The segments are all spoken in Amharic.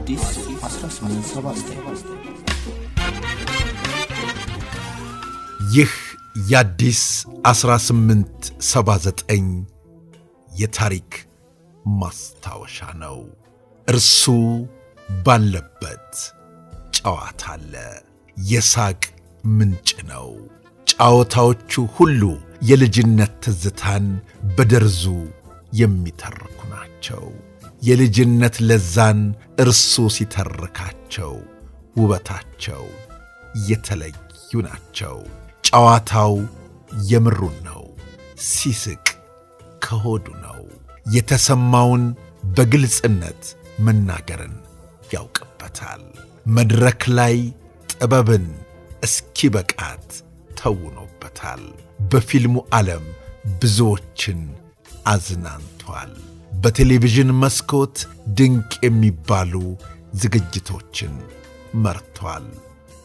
አዲስ 1879 ይህ የአዲስ 1879 የታሪክ ማስታወሻ ነው። እርሱ ባለበት ጨዋታ አለ። የሳቅ ምንጭ ነው። ጨዋታዎቹ ሁሉ የልጅነት ትዝታን በደርዙ የሚተርኩ ናቸው። የልጅነት ለዛን እርሱ ሲተርካቸው ውበታቸው የተለዩ ናቸው። ጨዋታው የምሩን ነው። ሲስቅ ከሆዱ ነው። የተሰማውን በግልጽነት መናገርን ያውቅበታል። መድረክ ላይ ጥበብን እስኪበቃት ተውኖበታል። በፊልሙ ዓለም ብዙዎችን አዝናንቷል። በቴሌቪዥን መስኮት ድንቅ የሚባሉ ዝግጅቶችን መርቷል፣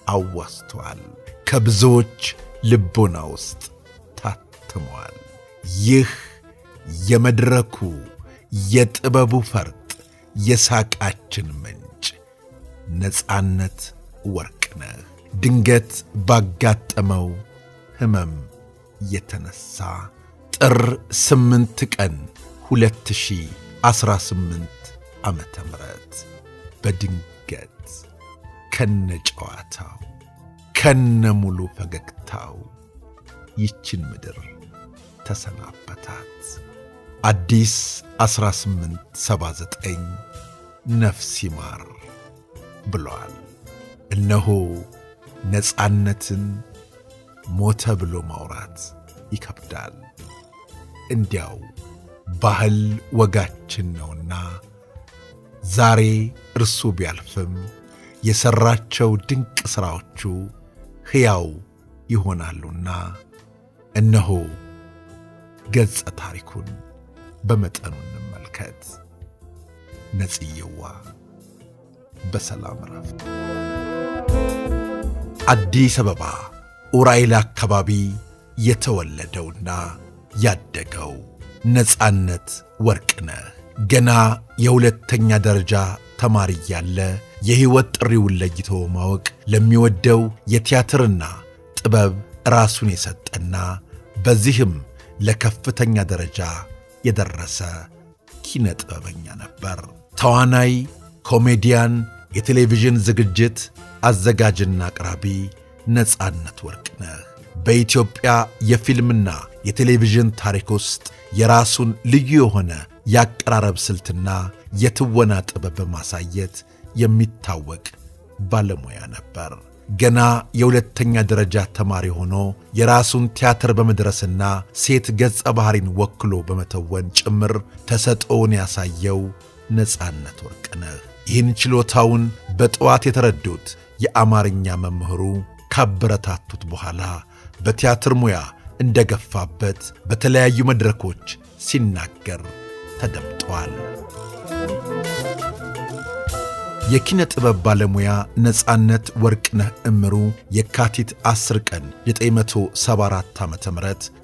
አዋስቷል። ከብዙዎች ልቦና ውስጥ ታትሟል። ይህ የመድረኩ የጥበቡ ፈርጥ የሳቃችን ምንጭ ነፃነት ወርቅነህ ድንገት ባጋጠመው ሕመም የተነሳ ጥር 8 ቀን 2018 ዓመተ ምህረት በድንገት ከነጨዋታው ከነሙሉ ፈገግታው ይችን ምድር ተሰናበታት። አዲስ 1879 ነፍስ ይማር ብሏል። እነሆ ነፃነትን ሞተ ብሎ ማውራት ይከብዳል። እንዲያው ባህል ወጋችን ነውና ዛሬ እርሱ ቢያልፍም የሠራቸው ድንቅ ሥራዎቹ ሕያው ይሆናሉና እነሆ ገጸ ታሪኩን በመጠኑ እንመልከት። ነጽዬዋ በሰላም ረፍት። አዲስ አበባ ኡራኤል አካባቢ የተወለደውና ያደገው ነፃነት ወርቅነህ ገና የሁለተኛ ደረጃ ተማሪ ያለ የሕይወት ጥሪውን ለይቶ ማወቅ ለሚወደው የቲያትርና ጥበብ ራሱን የሰጠና በዚህም ለከፍተኛ ደረጃ የደረሰ ኪነ ጥበበኛ ነበር። ተዋናይ፣ ኮሜዲያን፣ የቴሌቪዥን ዝግጅት አዘጋጅና አቅራቢ ነፃነት ወርቅነህ በኢትዮጵያ የፊልምና የቴሌቪዥን ታሪክ ውስጥ የራሱን ልዩ የሆነ የአቀራረብ ስልትና የትወና ጥበብ በማሳየት የሚታወቅ ባለሙያ ነበር። ገና የሁለተኛ ደረጃ ተማሪ ሆኖ የራሱን ቲያትር በመድረስና ሴት ገጸ ባህሪን ወክሎ በመተወን ጭምር ተሰጥኦውን ያሳየው ነፃነት ወርቅነህ ይህን ችሎታውን በጠዋት የተረዱት የአማርኛ መምህሩ ካበረታቱት በኋላ በቲያትር ሙያ እንደገፋበት በተለያዩ መድረኮች ሲናገር ተደምጧል። የኪነ ጥበብ ባለሙያ ነፃነት ወርቅነህ እምሩ የካቲት 10 ቀን 974 ዓ.ም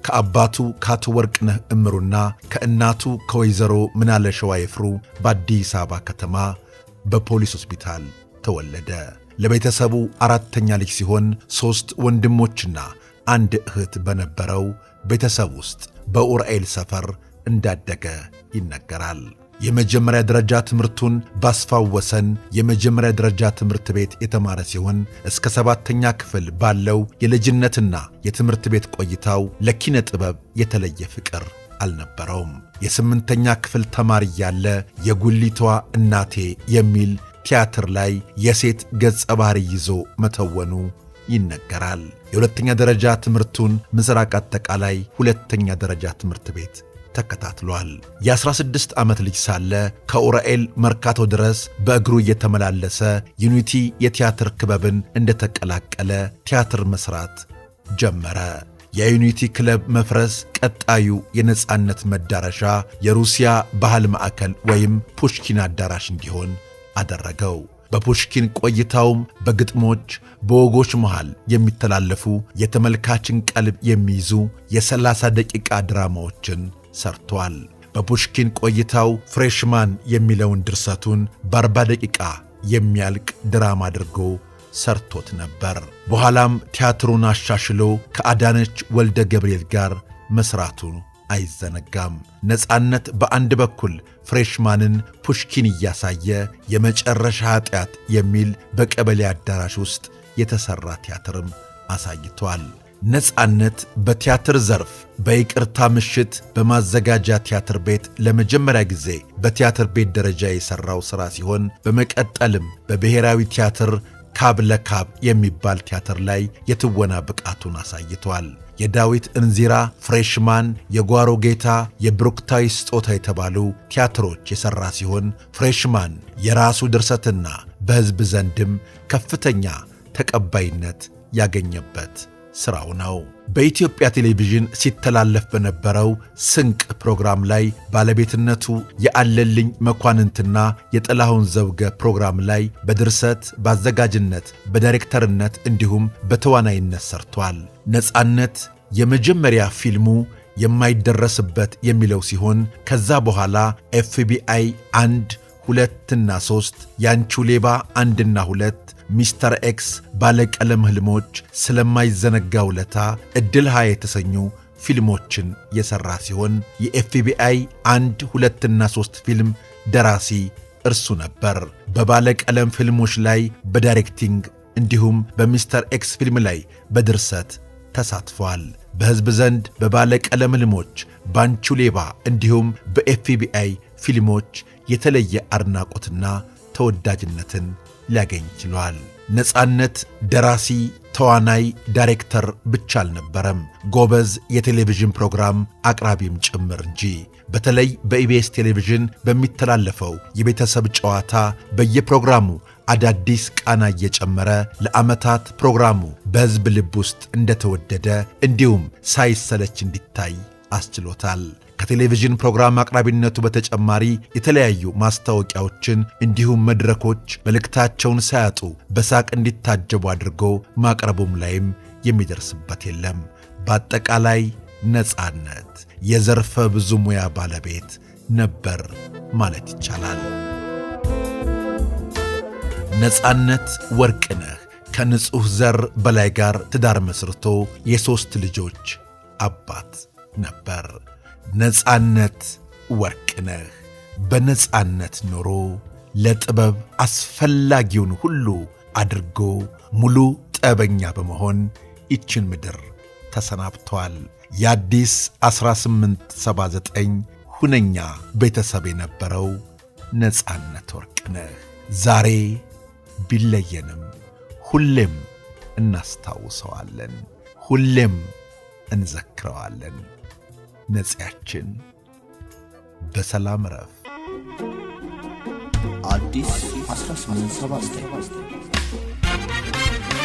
ከአባቱ ከአቶ ወርቅነህ እምሩና ከእናቱ ከወይዘሮ ምናለሸዋ ይፍሩ በአዲስ አበባ ከተማ በፖሊስ ሆስፒታል ተወለደ። ለቤተሰቡ አራተኛ ልጅ ሲሆን 3 ወንድሞችና 1 እህት በነበረው ቤተሰብ ውስጥ በኡራኤል ሰፈር እንዳደገ ይነገራል። የመጀመሪያ ደረጃ ትምህርቱን ባስፋው ወሰን የመጀመሪያ ደረጃ ትምህርት ቤት የተማረ ሲሆን እስከ 7ኛ ክፍል ባለው የልጅነትና የትምህርት ቤት ቆይታው ለኪነ ጥበብ የተለየ ፍቅር አልነበረውም። የ8ኛ ክፍል ተማሪ ያለ የጉሊቷ እናቴ የሚል ቲያትር ላይ የሴት ገጸ ባህሪ ይዞ መተወኑ ይነገራል። የሁለተኛ ደረጃ ትምህርቱን ምስራቅ አጠቃላይ ሁለተኛ ደረጃ ትምህርት ቤት ተከታትሏል። የ16 ዓመት ልጅ ሳለ ከኡራኤል መርካቶ ድረስ በእግሩ እየተመላለሰ ዩኒቲ የቲያትር ክበብን እንደተቀላቀለ ቲያትር መስራት ጀመረ። የዩኒቲ ክለብ መፍረስ ቀጣዩ የነፃነት መዳረሻ የሩሲያ ባህል ማዕከል ወይም ፑሽኪን አዳራሽ እንዲሆን አደረገው። በፑሽኪን ቆይታውም በግጥሞች በወጎች መሃል የሚተላለፉ የተመልካችን ቀልብ የሚይዙ የ30 ደቂቃ ድራማዎችን ሰርቷል። በፑሽኪን ቆይታው ፍሬሽማን የሚለውን ድርሰቱን በ40 ደቂቃ የሚያልቅ ድራማ አድርጎ ሰርቶት ነበር። በኋላም ቲያትሩን አሻሽሎ ከአዳነች ወልደ ገብርኤል ጋር መስራቱ አይዘነጋም። ነጻነት በአንድ በኩል ፍሬሽማንን ፑሽኪን እያሳየ የመጨረሻ ኃጢአት የሚል በቀበሌ አዳራሽ ውስጥ የተሠራ ቲያትርም አሳይቷል። ነጻነት በቲያትር ዘርፍ በይቅርታ ምሽት በማዘጋጃ ቲያትር ቤት ለመጀመሪያ ጊዜ በቲያትር ቤት ደረጃ የሠራው ሥራ ሲሆን በመቀጠልም በብሔራዊ ቲያትር ካብ ለካብ የሚባል ቲያትር ላይ የትወና ብቃቱን አሳይቷል። የዳዊት እንዚራ፣ ፍሬሽማን፣ የጓሮ ጌታ፣ የብሩክታይ ስጦታ የተባሉ ቲያትሮች የሠራ ሲሆን ፍሬሽማን የራሱ ድርሰትና በሕዝብ ዘንድም ከፍተኛ ተቀባይነት ያገኘበት ሥራው ነው። በኢትዮጵያ ቴሌቪዥን ሲተላለፍ በነበረው ስንቅ ፕሮግራም ላይ ባለቤትነቱ የአለልኝ መኳንንትና የጥላሁን ዘውገ ፕሮግራም ላይ በድርሰት በአዘጋጅነት በዳይሬክተርነት እንዲሁም በተዋናይነት ሰርቷል። ነጻነት የመጀመሪያ ፊልሙ የማይደረስበት የሚለው ሲሆን ከዛ በኋላ ኤፍቢአይ 1፣ 2 እና 3፣ ያንቹ ሌባ 1 እና 2፣ ሚስተር ኤክስ፣ ባለቀለም ሕልሞች፣ ስለማይዘነጋ ውለታ፣ ዕድል ሃያ የተሰኙ ፊልሞችን የሠራ ሲሆን የኤፍቢአይ 1፣ 2 እና 3 ፊልም ደራሲ እርሱ ነበር። በባለቀለም ፊልሞች ላይ በዳይሬክቲንግ እንዲሁም በሚስተር ኤክስ ፊልም ላይ በድርሰት ተሳትፏል። በሕዝብ ዘንድ በባለቀለም ሕልሞች፣ ባንቹ ሌባ እንዲሁም በኤፍቢአይ ፊልሞች የተለየ አድናቆትና ተወዳጅነትን ሊያገኝ ችሏል። ነጻነት ደራሲ፣ ተዋናይ፣ ዳይሬክተር ብቻ አልነበረም፣ ጎበዝ የቴሌቪዥን ፕሮግራም አቅራቢም ጭምር እንጂ። በተለይ በኢቢኤስ ቴሌቪዥን በሚተላለፈው የቤተሰብ ጨዋታ በየፕሮግራሙ አዳዲስ ቃና እየጨመረ ለዓመታት ፕሮግራሙ በሕዝብ ልብ ውስጥ እንደተወደደ እንዲሁም ሳይሰለች እንዲታይ አስችሎታል። ከቴሌቪዥን ፕሮግራም አቅራቢነቱ በተጨማሪ የተለያዩ ማስታወቂያዎችን እንዲሁም መድረኮች መልእክታቸውን ሳያጡ በሳቅ እንዲታጀቡ አድርጎ ማቅረቡም ላይም የሚደርስበት የለም። በአጠቃላይ ነጻነት የዘርፈ ብዙ ሙያ ባለቤት ነበር ማለት ይቻላል። ነጻነት ወርቅነህ ከንጹሕ ዘር በላይ ጋር ትዳር መስርቶ የ3 ልጆች አባት ነበር። ነጻነት ወርቅነህ በነጻነት ኖሮ ለጥበብ አስፈላጊውን ሁሉ አድርጎ ሙሉ ጠበኛ በመሆን ይችን ምድር ተሰናብቷል። የአዲስ 1879 ሁነኛ ቤተሰብ የነበረው ነጻነት ወርቅነህ ዛሬ ቢለየንም ሁሌም እናስታውሰዋለን፣ ሁሌም እንዘክረዋለን። ነጽያችን በሰላም ረፍ። አዲስ 1879